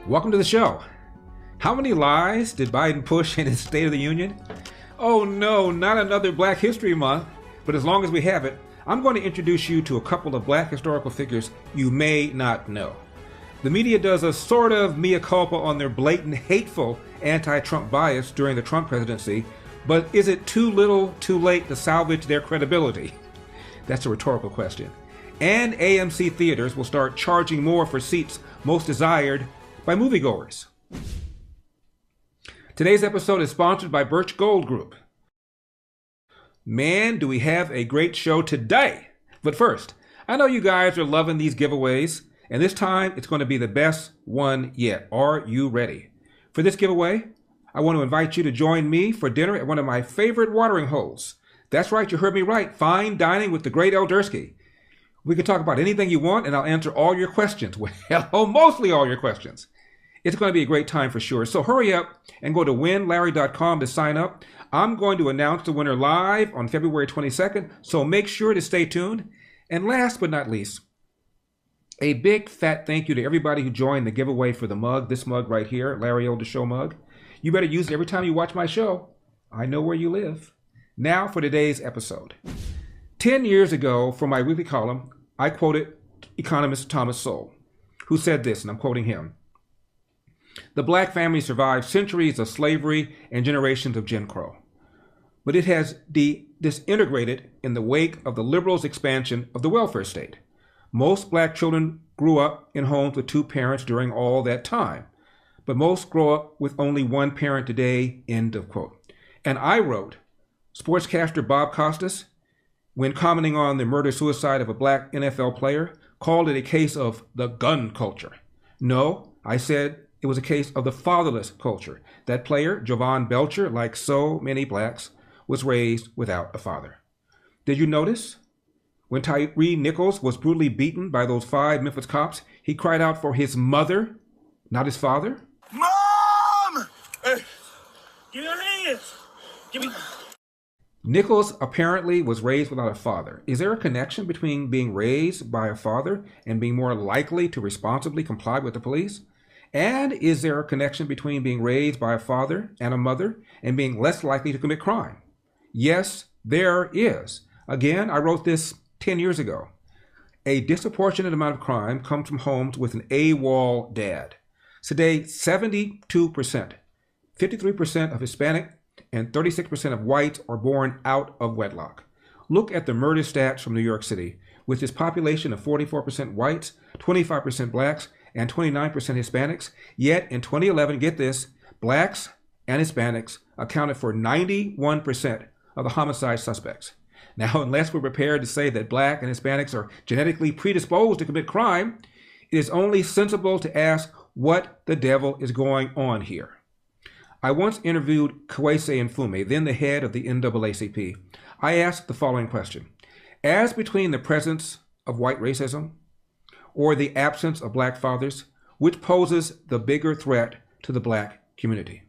Welcome to the show. How many lies did Biden push in his State of the Union? Oh no, not another Black History Month. But as long as we have it, I'm going to introduce you to a couple of Black historical figures you may not know. The media does a sort of mea culpa on their blatant, hateful anti-Trump bias during the Trump presidency, but is it too little, too late to salvage their credibility? That's a rhetorical question. And AMC theaters will start charging more for seats most desired by moviegoers. Today's episode is sponsored by Birch Gold Group. Man, do we have a great show today! But first, I know you guys are loving these giveaways, and this time it's going to be the best one yet. Are you ready? For this giveaway, I want to invite you to join me for dinner at one of my favorite watering holes. That's right, you heard me right. Fine dining with the great Eldersky. We can talk about anything you want, and I'll answer all your questions. Well, mostly all your questions. It's going to be a great time for sure. So hurry up and go to winlarry.com to sign up. I'm going to announce the winner live on February 22nd, so make sure to stay tuned. And last but not least, a big fat thank you to everybody who joined the giveaway for the mug, this mug right here, Larry Older Show mug. You better use it every time you watch my show. I know where you live. Now for today's episode. 10 years ago, for my weekly column, I quoted economist Thomas Sowell, who said this, and I'm quoting him. The Black family survived centuries of slavery and generations of Jim Crow, but it has disintegrated in the wake of the liberals' expansion of the welfare state. Most Black children grew up in homes with two parents during all that time, but most grow up with only one parent today, end of quote. And I wrote, sportscaster Bob Costas, when commenting on the murder-suicide of a Black NFL player, called it a case of the gun culture. No, I said it was a case of the fatherless culture. That player, Jovan Belcher, like so many Blacks, was raised without a father. Did you notice? When Tyre Nichols was brutally beaten by those 5 Memphis cops, he cried out for his mother, not his father. Mom! Hey, give me your hands. Give me... Nichols apparently was raised without a father. Is there a connection between being raised by a father and being more likely to responsibly comply with the police? And is there a connection between being raised by a father and a mother and being less likely to commit crime? Yes, there is. Again, I wrote this 10 years ago. A disproportionate amount of crime comes from homes with an AWOL dad. Today, 72%, 53% of Hispanic and 36% of whites are born out of wedlock. Look at the murder stats from New York City, with its population of 44% whites, 25% Blacks, and 29% Hispanics. Yet in 2011, get this, Blacks and Hispanics accounted for 91% of the homicide suspects. Now, unless we're prepared to say that Black and Hispanics are genetically predisposed to commit crime, it is only sensible to ask what the devil is going on here. I once interviewed Kwesi Mfume, then the head of the NAACP. I asked the following question. As between the presence of white racism or the absence of Black fathers, which poses the bigger threat to the Black community?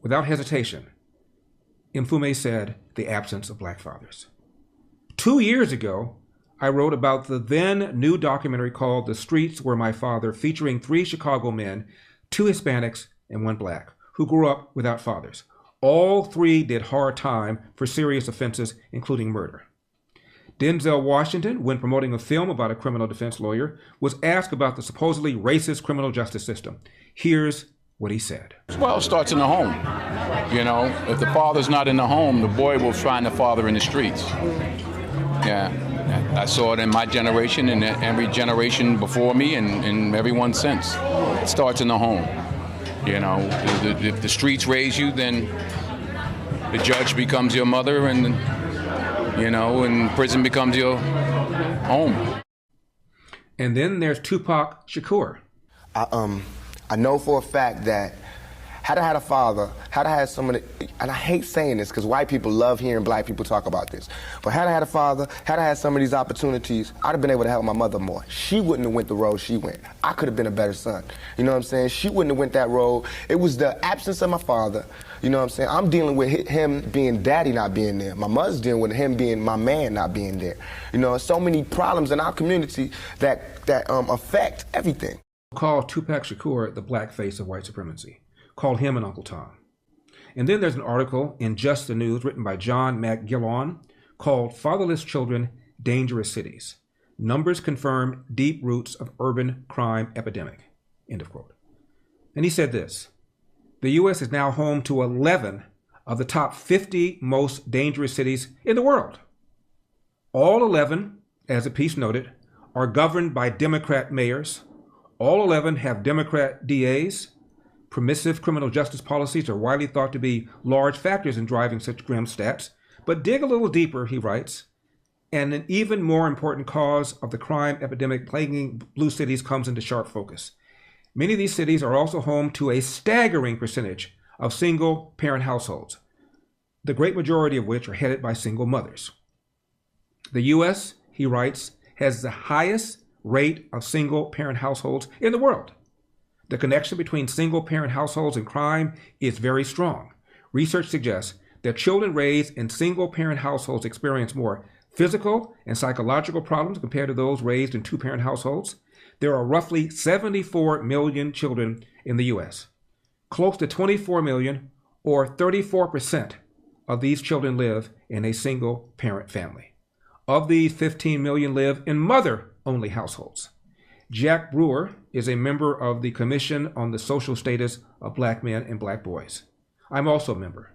Without hesitation, Mfume said the absence of Black fathers. 2 years ago, I wrote about the then new documentary called The Streets Were My Father, featuring 3 Chicago men, 2 Hispanics, and 1 Black, who grew up without fathers. All 3 did hard time for serious offenses, including murder. Denzel Washington, when promoting a film about a criminal defense lawyer, was asked about the supposedly racist criminal justice system. Here's what he said. Well, it starts in the home. You know, if the father's not in the home, the boy will find the father in the streets. Yeah, I saw it in my generation and every generation before me and everyone since. It starts in the home. You know, if the streets raise you, then the judge becomes your mother and, you know, and prison becomes your home. And then there's Tupac Shakur. I know for a fact that had I had a father, had I had somebody, and I hate saying this because white people love hearing Black people talk about this, but had I had a father, had I had some of these opportunities, I'd have been able to help my mother more. She wouldn't have went the road she went. I could have been a better son. You know what I'm saying? She wouldn't have went that road. It was the absence of my father. You know what I'm saying? I'm dealing with him being daddy not being there. My mother's dealing with him being my man not being there. You know, so many problems in our community that affect everything. called Tupac Shakur the black face of white supremacy, called him an Uncle Tom. And then there's an article in Just the News written by John McGillon called Fatherless Children, Dangerous Cities. Numbers confirm deep roots of urban crime epidemic, end of quote. And he said this, the U.S. is now home to 11 of the top 50 most dangerous cities in the world. All 11, as the piece noted, are governed by Democrat mayors. All 11 have Democrat DAs. Permissive criminal justice policies are widely thought to be large factors in driving such grim stats. But dig a little deeper, he writes, and an even more important cause of the crime epidemic plaguing blue cities comes into sharp focus. Many of these cities are also home to a staggering percentage of single-parent households, the great majority of which are headed by single mothers. The U.S., he writes, has the highest rate of single-parent households in the world. The connection between single-parent households and crime is very strong. Research suggests that children raised in single-parent households experience more physical and psychological problems compared to those raised in two-parent households. There are roughly 74 million children in the U.S. Close to 24 million, or 34% of these children live in a single-parent family. Of these, 15 million live in mother-only households. Jack Brewer is a member of the Commission on the Social Status of Black Men and Black Boys. I'm also a member.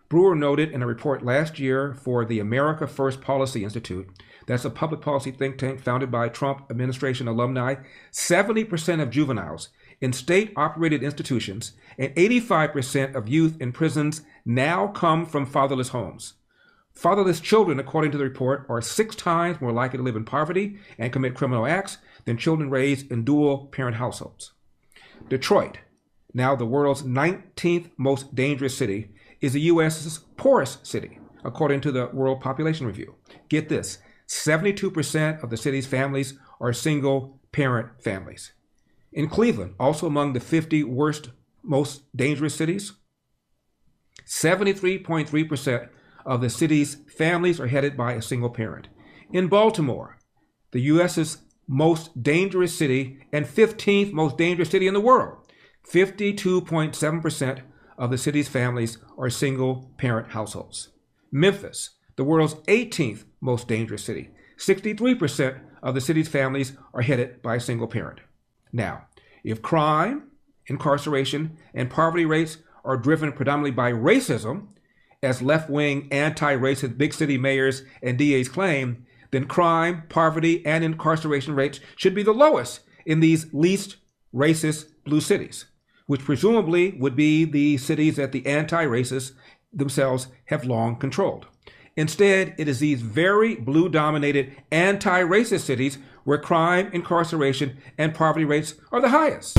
Brewer noted in a report last year for the America First Policy Institute, that's a public policy think tank founded by Trump administration alumni, 70% of juveniles in state-operated institutions and 85% of youth in prisons now come from fatherless homes. Fatherless children, according to the report, are 6 times more likely to live in poverty and commit criminal acts than children raised in dual-parent households. Detroit, now the world's 19th most dangerous city, is the U.S.'s poorest city, according to the World Population Review. Get this, 72% of the city's families are single-parent families. In Cleveland, also among the 50 worst, most dangerous cities, 73.3% of the city's families are headed by a single parent. In Baltimore, the U.S.'s most dangerous city and 15th most dangerous city in the world, 52.7% of the city's families are single-parent households. Memphis, the world's 18th most dangerous city, 63% of the city's families are headed by a single parent. Now, if crime, incarceration, and poverty rates are driven predominantly by racism, as left-wing anti-racist big city mayors and DAs claim, then crime, poverty, and incarceration rates should be the lowest in these least racist blue cities, which presumably would be the cities that the anti-racists themselves have long controlled. Instead, it is these very blue-dominated anti-racist cities where crime, incarceration, and poverty rates are the highest.